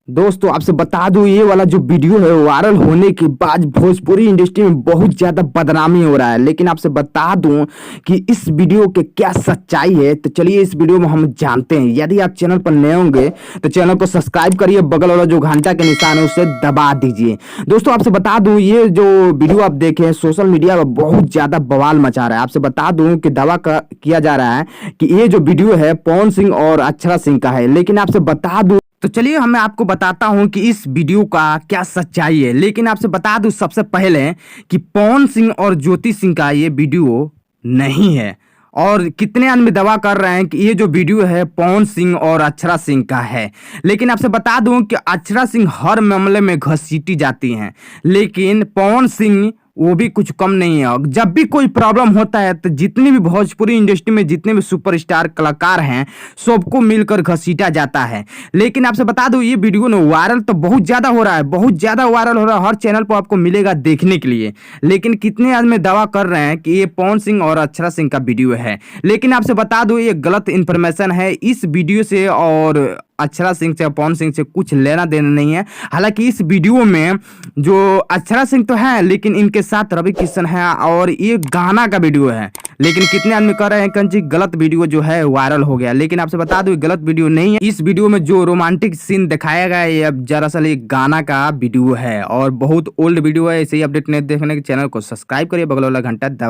दोस्तों आपसे बता दूं ये वाला जो वीडियो है वायरल होने के बाद भोजपुरी इंडस्ट्री में बहुत ज्यादा बदनामी हो रहा है। लेकिन आपसे बता दूं कि इस वीडियो के क्या सच्चाई है, तो चलिए इस वीडियो में हम जानते हैं। यदि आप चैनल पर नए होंगे तो चैनल को सब्सक्राइब करिए, बगल वाला जो घंटा के निशान है उसे दबा दीजिए। दोस्तों आपसे बता दूं ये जो वीडियो आप देखें सोशल मीडिया पर बहुत ज्यादा बवाल मचा रहा है। आपसे बता दूं कि दावा किया जा रहा है कि ये जो वीडियो है पवन सिंह और अक्षरा सिंह का है। लेकिन आपसे बता दूं तो चलिए मैं आपको बताता हूं कि इस वीडियो का क्या सच्चाई है। लेकिन आपसे बता दूं सबसे पहले कि पवन सिंह और ज्योति सिंह का ये वीडियो नहीं है। और कितने आदमी दावा कर रहे हैं कि ये जो वीडियो है पवन सिंह और अक्षरा सिंह का है। लेकिन आपसे बता दूं कि अक्षरा सिंह हर मामले में घसीटी जाती हैं, लेकिन पवन सिंह वो भी कुछ कम नहीं है। जब भी कोई प्रॉब्लम होता है तो जितनी भी भोजपुरी इंडस्ट्री में जितने भी सुपरस्टार कलाकार हैं सबको मिलकर घसीटा जाता है। लेकिन आपसे बता दूं ये वीडियो ना वायरल तो बहुत ज्यादा हो रहा है, बहुत ज्यादा वायरल हो रहा है, हर चैनल पर आपको मिलेगा देखने के लिए। लेकिन कितने आदमी दावा कर रहे हैं कि ये पवन सिंह और अक्षरा सिंह का वीडियो है। लेकिन आपसे बता दूं ये गलत इंफॉर्मेशन है। इस वीडियो से और अक्षरा सिंह से पवन सिंह से कुछ लेना देना नहीं है। हालांकि इस वीडियो में जो अक्षरा सिंह तो है लेकिन इनके साथ रवि किशन है और ये गाना का वीडियो है। लेकिन कितने आदमी कह रहे हैं कि गलत वीडियो जो है वायरल हो गया। लेकिन आपसे बता दूं गलत वीडियो नहीं है। इस वीडियो में जो रोमांटिक सीन दिखाया गया है ये दरअसल एक गाना का वीडियो है और बहुत ओल्ड वीडियो है। ऐसे ही अपडेट नहीं देखने के चैनल को सब्सक्राइब करिए, बगल वाला घंटा दबा